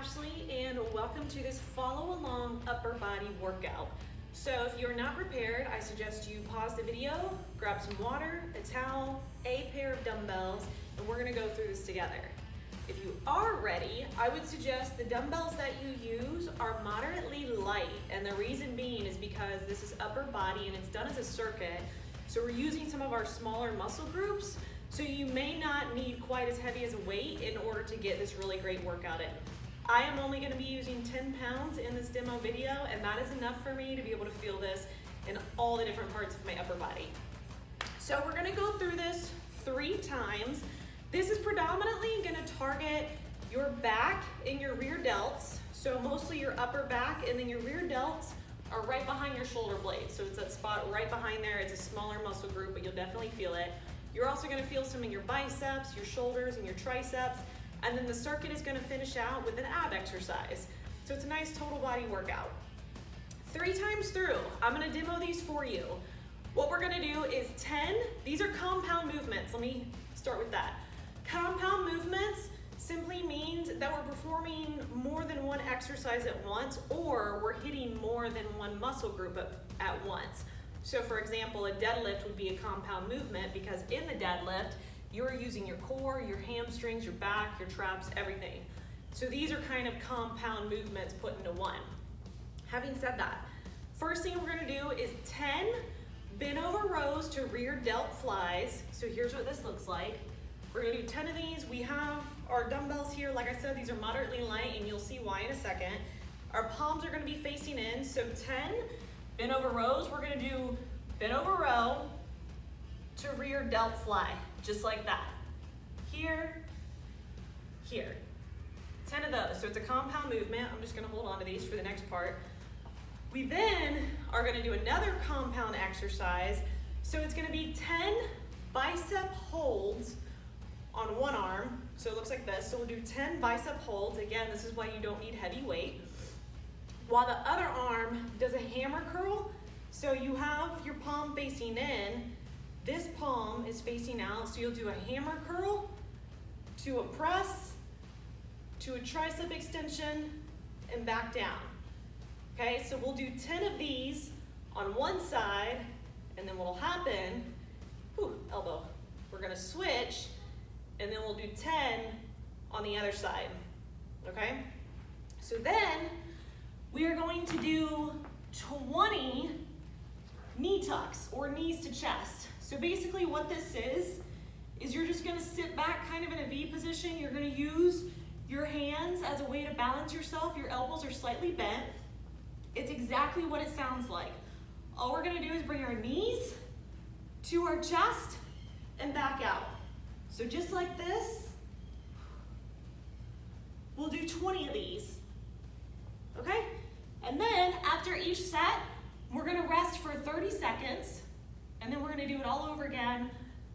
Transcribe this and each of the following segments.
Ashley, and welcome to this follow along upper body workout. So if you're not prepared, I suggest you pause the video, grab some water, a towel, a pair of dumbbells, and we're gonna go through this together. If you are ready, I would suggest the dumbbells that you use are moderately light, and the reason being is because this is upper body and it's done as a circuit, so we're using some of our smaller muscle groups, so you may not need quite as heavy as a weight in order to get this really great workout in. I am only going to be using 10 pounds in this demo video, and that is enough for me to be able to feel this in all the different parts of my upper body. So we're going to go through this 3 times. This is predominantly going to target your back and your rear delts. So mostly your upper back, and then your rear delts are right behind your shoulder blades. So it's that spot right behind there. It's a smaller muscle group, but you'll definitely feel it. You're also going to feel some in your biceps, your shoulders, and your triceps. And then the circuit is going to finish out with an ab exercise. So it's a nice total body workout. 3 times through, I'm going to demo these for you. What we're going to do is 10. These are compound movements. Let me start with that. Compound movements simply means that we're performing more than one exercise at once, or we're hitting more than one muscle group at once. So for example, a deadlift would be a compound movement because in the deadlift, you're using your core, your hamstrings, your back, your traps, everything. So these are kind of compound movements put into one. Having said that, first thing we're gonna do is 10 bent over rows to rear delt flies. So here's what this looks like. We're gonna do 10 of these. We have our dumbbells here. Like I said, these are moderately light, and you'll see why in a second. Our palms are gonna be facing in, so 10 bent over rows. We're gonna do bent over row to rear delt fly, just like that. Here, here. 10 of those, so it's a compound movement. I'm just gonna hold on to these for the next part. We then are gonna do another compound exercise. So it's gonna be 10 bicep holds on one arm. So it looks like this. So we'll do 10 bicep holds. Again, this is why you don't need heavy weight. While the other arm does a hammer curl. So you have your palm facing in, this palm is facing out, so you'll do a hammer curl to a press, to a tricep extension, and back down. Okay, so we'll do 10 of these on one side, and then what'll happen, elbow, we're gonna switch, and then we'll do 10 on the other side, okay? So then, we are going to do 20 knee tucks, or knees to chest. So basically what this is you're just gonna sit back kind of in a V position. You're gonna use your hands as a way to balance yourself. Your elbows are slightly bent. It's exactly what it sounds like. All we're gonna do is bring our knees to our chest and back out. So just like this, we'll do 20 of these, okay? And then after each set, we're gonna rest for 30 seconds, and then we're gonna do it all over again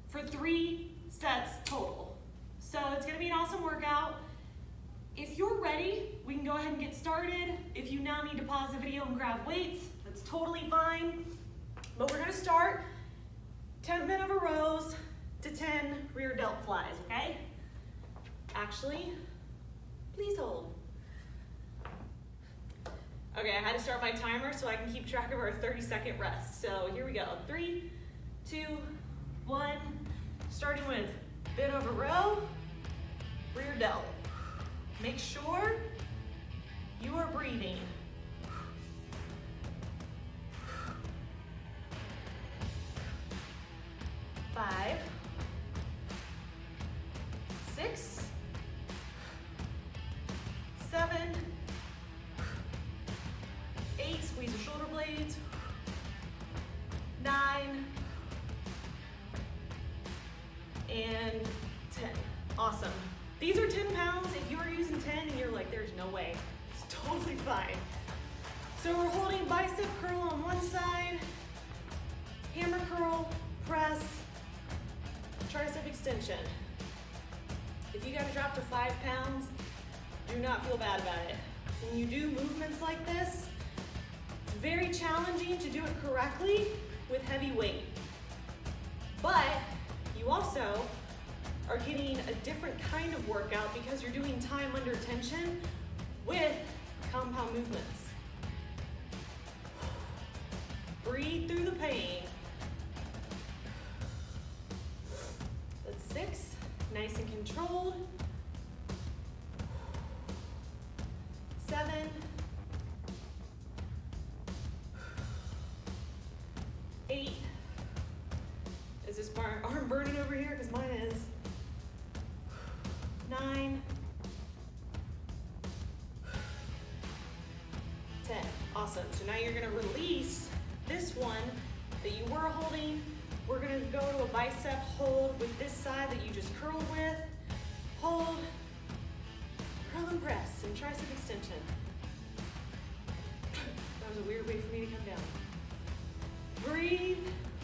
for 3 sets total. So it's gonna be an awesome workout. If you're ready, we can go ahead and get started. If you now need to pause the video and grab weights, that's totally fine. But we're gonna start 10 bent over rows to 10 rear delt flies, okay? Actually, please hold. Okay, I had to start my timer so I can keep track of our 30-second rest. So here we go. 3, 2, 1. Starting with bent over row, rear delt. Make sure you are breathing. 5, 6, 7, 8, squeeze the shoulder blades, 9, and 10. Awesome. These are 10 pounds. If you are using 10 and you're like, there's no way, it's totally fine. So we're holding bicep curl on one side, hammer curl, press, tricep extension. If you gotta drop to 5 pounds, do not feel bad about it. When you do movements like this, it's very challenging to do it correctly with heavy weight. But you also are getting a different kind of workout because you're doing time under tension with compound movements. Breathe through the pain. That's 6, nice and controlled. 7. 8. Is this arm burning over here? Because mine is. 9. 10. Awesome. So now you're going to release this one that you were holding. We're going to go to a bicep hold with this side that you just curled with. Hold, curl and press, and tricep extension. That was a weird way for me to come down. Breathe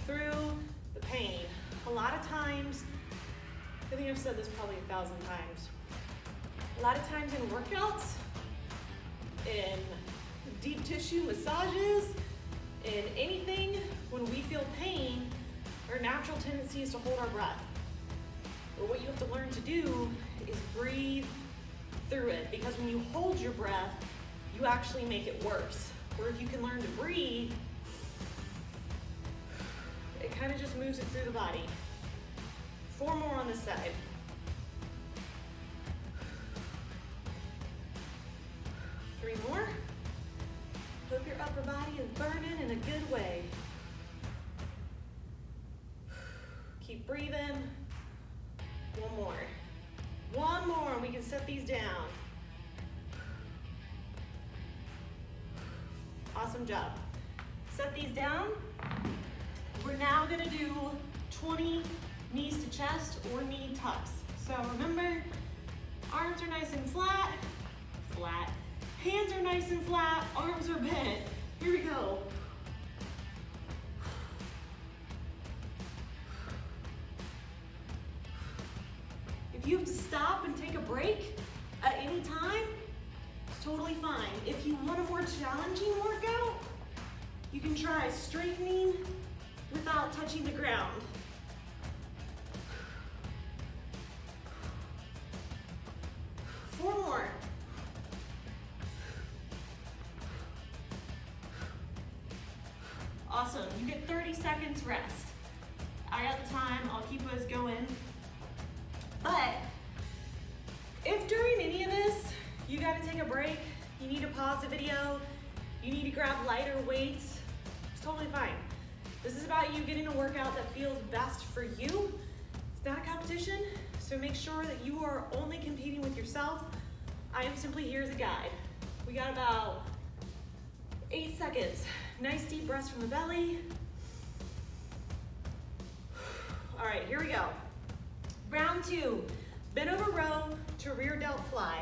through the pain. A lot of times, I think I've said this probably 1,000 times. A lot of times in workouts, in deep tissue massages, in anything, when we feel pain, our natural tendency is to hold our breath. But what you have to learn to do is breathe through it, because when you hold your breath, you actually make it worse. Or if you can learn to breathe, it kind of just moves it through the body. 4 more on this side. 3 more. Hope your upper body is burning in a good way. Keep breathing. 1 more. 1 more, and we can set these down. Awesome job. Set these down. We're now gonna do 20 knees to chest or knee tucks. So remember, arms are nice and flat, flat. Hands are nice and flat, arms are bent. Here we go. If you have to stop and take a break at any time, it's totally fine. If you want a more challenging workout, you can try straightening without touching the ground. Four more. Awesome, you get 30 seconds rest. I got the time, I'll keep us going. But if during any of this, you gotta take a break, you need to pause the video, you need to grab lighter weights, it's totally fine. This is about you getting a workout that feels best for you. It's not a competition, so make sure that you are only competing with yourself. I am simply here as a guide. We got about 8 seconds. Nice deep breaths from the belly. All right, here we go. Round 2, bent over row to rear delt fly.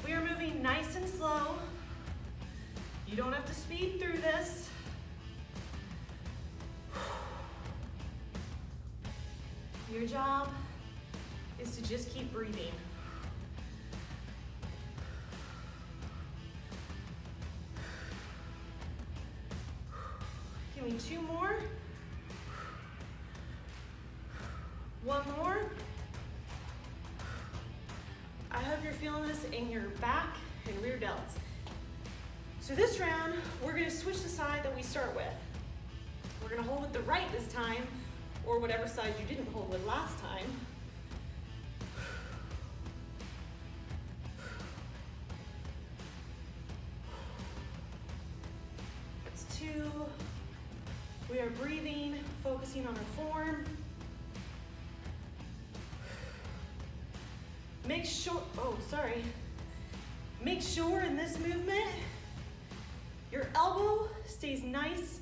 We are moving nice and slow. You don't have to speed through this. Your job is to just keep breathing. Give me 2 more. 1 more. I hope you're feeling this in your back and rear delts. So this round, we're gonna switch the side that we start with. We're gonna hold with the right this time, or whatever side you didn't hold with last time. That's 2. We are breathing, focusing on our form. Make sure in this movement, your elbow stays nice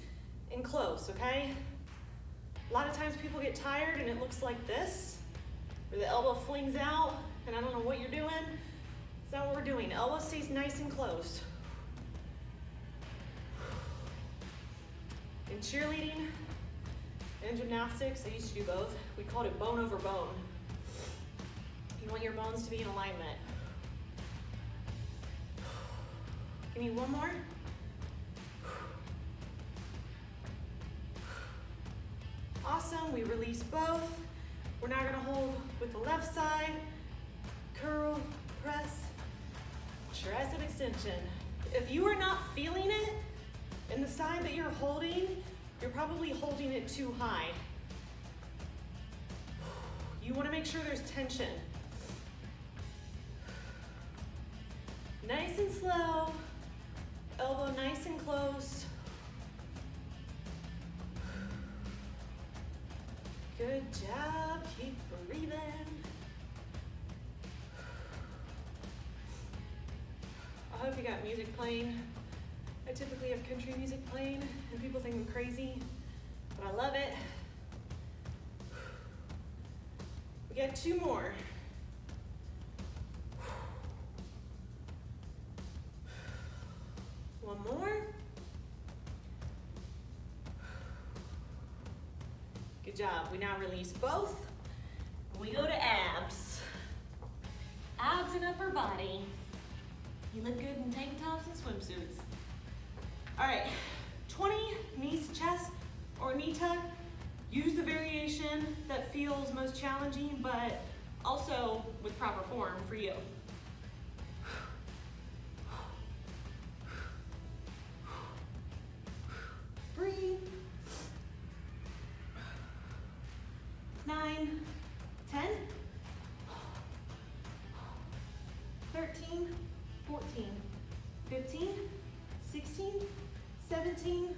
and close, okay? A lot of times people get tired and it looks like this, where the elbow flings out, and I don't know what you're doing. It's not what we're doing. Elbow stays nice and close. In cheerleading and gymnastics, I used to do both. We called it bone over bone. You want your bones to be in alignment. Give me 1 more. Awesome, we release both. We're now gonna hold with the left side, curl, press, tricep extension. If you are not feeling it in the side that you're holding, you're probably holding it too high. You want to make sure there's tension. Nice and slow, elbow nice and close. Good job, keep breathing. I hope you got music playing. I typically have country music playing and people think I'm crazy, but I love it. We got 2 more. One more. Good job. We now release both. We go to abs. Abs and upper body. You look good in tank tops and swimsuits. All right, 20 knees to chest or knee tuck. Use the variation that feels most challenging, but also with proper form for you. Breathe. 9, 10, 13, 14, 15, 16, 17,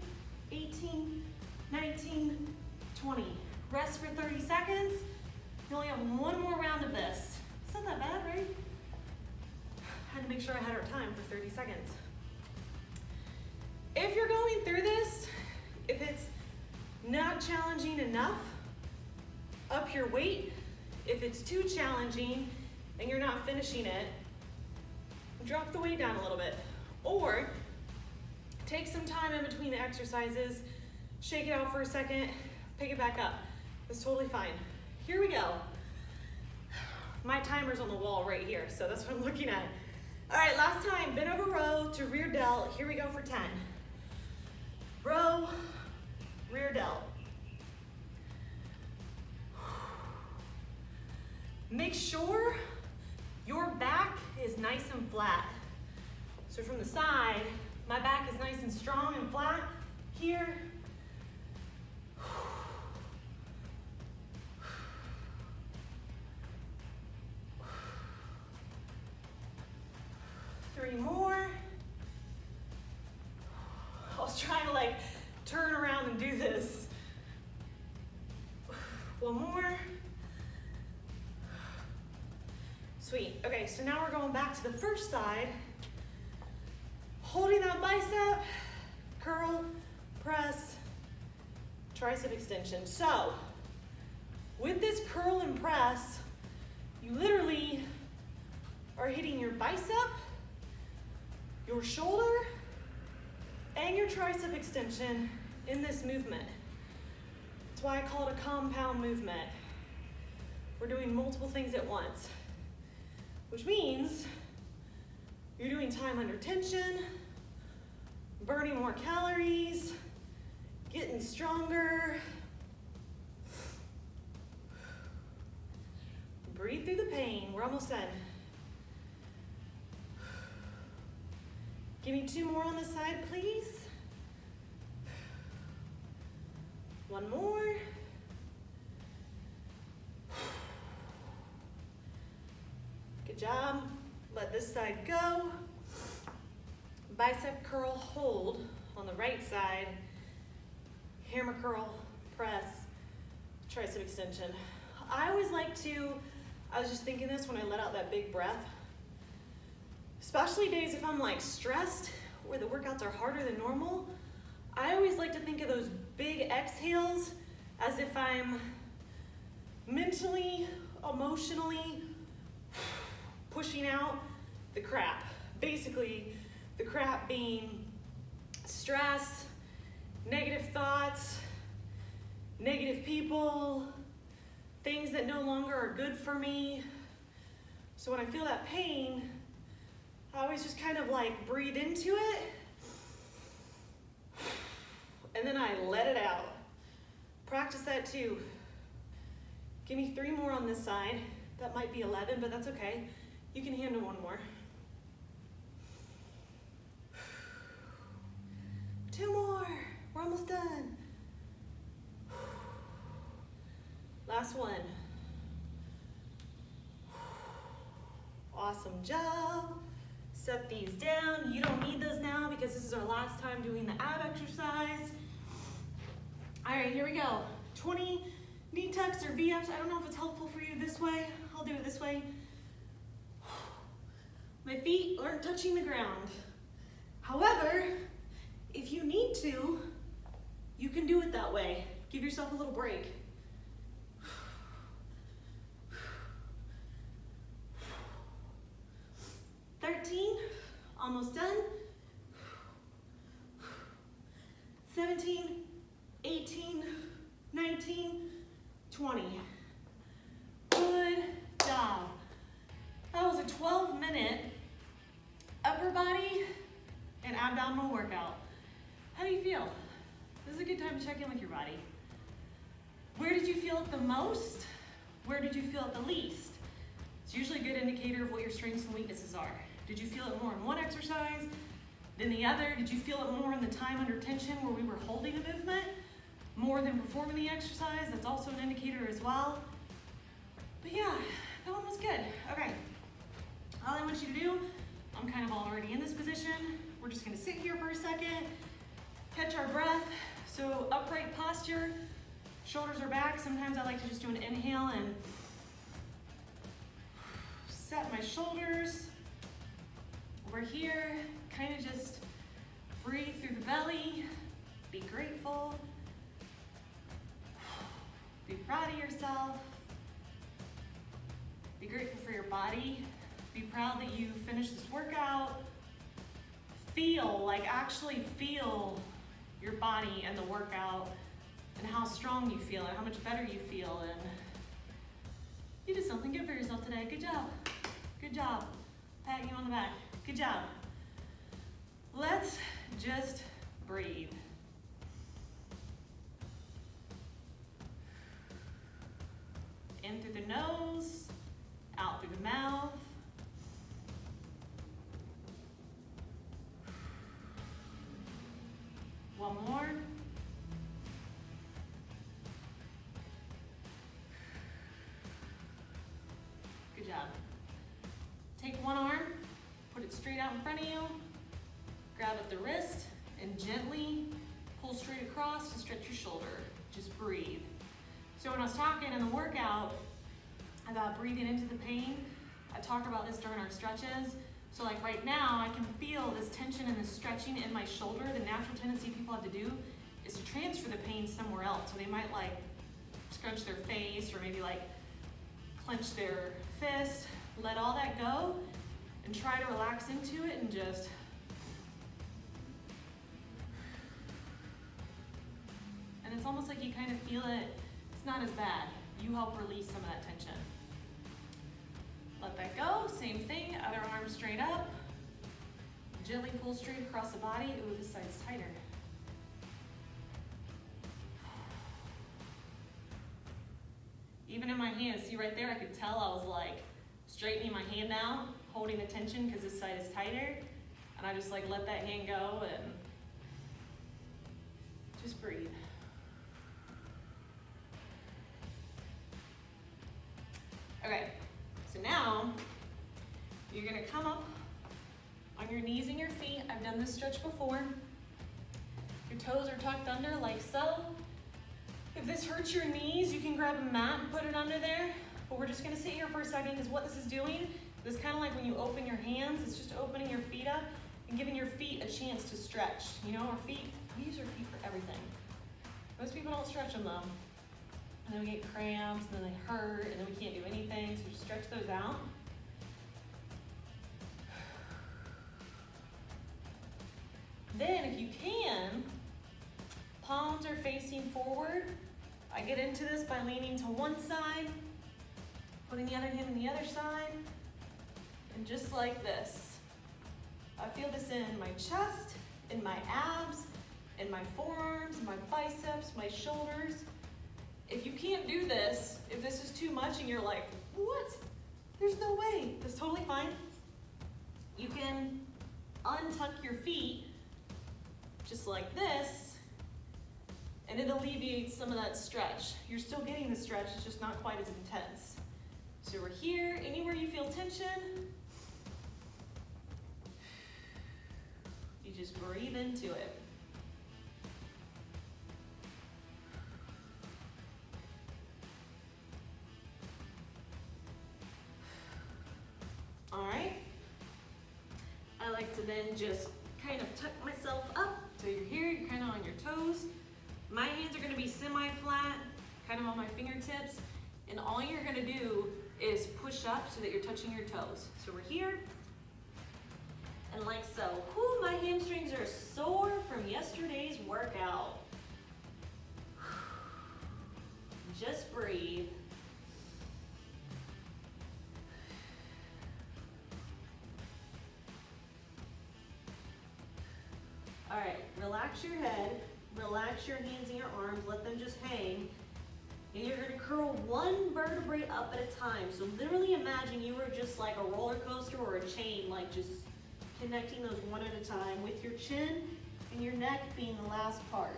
18, 19, 20. Rest for 30 seconds. You only have 1 more round of this. It's not that bad, right? I had to make sure I had our time for 30 seconds. If you're going through this, if it's not challenging enough, up your weight. If it's too challenging and you're not finishing it, drop the weight down a little bit. Or take some time in between the exercises, shake it out for a second, pick it back up. That's totally fine. Here we go. My timer's on the wall right here, so that's what I'm looking at. All right, last time, bent over row to rear delt. Here we go for 10. Row, rear delt. Make sure your back is nice and flat. So from the side, my back is nice and strong and flat. Here. Three more. I was trying to like turn around and do this. One more. Sweet. Okay, so now we're going back to the first side. Holding that bicep, curl, press, tricep extension. So, with this curl and press, you literally are hitting your bicep, your shoulder, and your tricep extension in this movement. That's why I call it a compound movement. We're doing multiple things at once, which means you're doing time under tension, burning more calories, getting stronger. Breathe through the pain. We're almost done. Give me 2 more on this side, please. One more. Good job. Let this side go. Bicep curl, hold on the right side. Hammer curl, press, tricep extension. I always like to, I was just thinking this when I let out that big breath, especially days if I'm like stressed where the workouts are harder than normal. I always like to think of those big exhales as if I'm mentally, emotionally pushing out the crap. Basically, the crap being stress, negative thoughts, negative people, things that no longer are good for me. So when I feel that pain, I always just kind of like breathe into it, and then I let it out. Practice that too. Give me 3 more on this side. That might be 11, but that's okay. You can handle one more. 2 more. We're almost done. Last one. Awesome job. Set these down. You don't need those now because this is our last time doing the ab exercise. All right, here we go. 20 knee tucks or V-ups. I don't know if it's helpful for you this way. I'll do it this way. My feet aren't touching the ground. However, if you need to, you can do it that way. Give yourself a little break. Almost done. 17, 18, 19, 20. Good job. That was a 12-minute upper body and abdominal workout. How do you feel? This is a good time to check in with your body. Where did you feel it the most? Where did you feel it the least? It's usually a good indicator of what your strengths and weaknesses are. Did you feel it more in one exercise than the other? Did you feel it more in the time under tension where we were holding a movement more than performing the exercise? That's also an indicator as well. But yeah, that one was good. Okay, all I want you to do, I'm kind of already in this position. We're just gonna sit here for a second, catch our breath. So upright posture, shoulders are back. Sometimes I like to just do an inhale and set my shoulders. Over here, kind of just breathe through the belly, be grateful, be proud of yourself, be grateful for your body, be proud that you finished this workout, actually feel your body and the workout and how strong you feel and how much better you feel, and you did something good for yourself today. Good job. Good job. Pat you on the back. Good job. Let's just breathe. In through the nose, out through the mouth. One more. Good job. Take one arm, put it straight out in front of you, grab at the wrist, and gently pull straight across to stretch your shoulder. Just breathe. So when I was talking in the workout about breathing into the pain, I talk about this during our stretches. So like right now, I can feel this tension and this stretching in my shoulder. The natural tendency people have to do is to transfer the pain somewhere else. So they might like scrunch their face or maybe like clench their fist. Let all that go and try to relax into it and just and it's almost like you kind of feel it. It's not as bad. You help release some of that tension. Let that go. Same thing. Other arm straight up. Gently pull straight across the body. Ooh, this side's tighter. Even in my hands, see right there, I could tell I was like straightening my hand out, holding the tension because this side is tighter. And I just like let that hand go and just breathe. Okay, so now you're gonna come up on your knees and your feet. I've done this stretch before. Your toes are tucked under like so. If this hurts your knees, you can grab a mat and put it under there. But we're just gonna sit here for a second because what this is doing is kind of like when you open your hands, it's just opening your feet up and giving your feet a chance to stretch. You know, our feet, we use our feet for everything. Most people don't stretch them though. And then we get cramps, and then they hurt, and then we can't do anything, so just stretch those out. Then, if you can, palms are facing forward. I get into this by leaning to one side, putting the other hand on the other side, and just like this. I feel this in my chest, in my abs, in my forearms, my biceps, my shoulders. If you can't do this, if this is too much and you're like, what? There's no way. That's totally totally fine. You can untuck your feet just like this, and it alleviates some of that stretch. You're still getting the stretch, it's just not quite as intense. So we're here, anywhere you feel tension, you just breathe into it. All right. I like to then just kind of tuck myself up. So you're here, you're kind of on your toes. My hands are gonna be semi-flat, kind of on my fingertips. And all you're gonna do is push up so that you're touching your toes. So we're here, and like so. Whew, my hamstrings are sore from yesterday's workout. Just breathe. All right, relax your head, relax your hands and your arms, let them just hang. And you're gonna curl one vertebrae up at a time. So literally imagine you were just like a roller coaster or a chain, like just connecting those one at a time with your chin and your neck being the last part.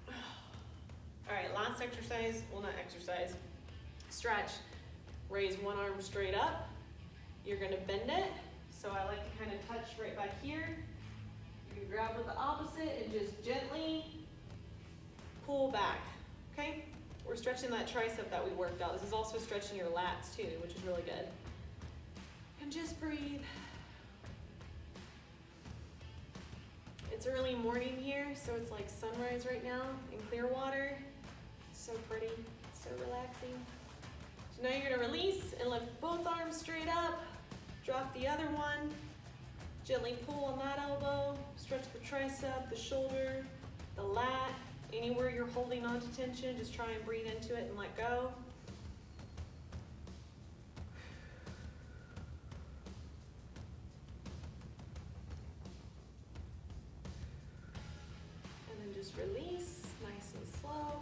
All right, last exercise, well not exercise, stretch. Raise one arm straight up. You're gonna bend it. So I like to kind of touch right back here. You can grab with the opposite and just gently pull back, okay? We're stretching that tricep that we worked out. This is also stretching your lats too, which is really good. And just breathe. It's early morning here, so it's like sunrise right now in Clearwater. So pretty, so relaxing. So now you're gonna release and lift both arms straight up. Drop the other one. Gently pull on that elbow. Stretch the tricep, the shoulder, the lat. Anywhere you're holding on to tension, just try and breathe into it and let go. And then just release, nice and slow.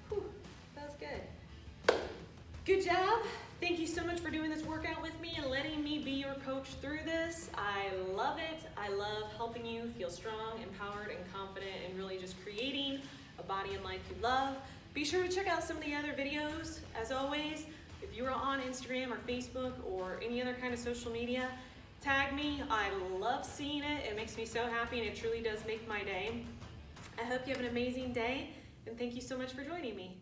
Whew, that was good. Good job. Thank you so much for doing this workout with me and letting me be your coach through this. I love it. I love helping you feel strong, empowered, and confident, and really just creating a body and life you love. Be sure to check out some of the other videos. As always, if you are on Instagram or Facebook or any other kind of social media, tag me. I love seeing it. It makes me so happy, and it truly does make my day. I hope you have an amazing day, and thank you so much for joining me.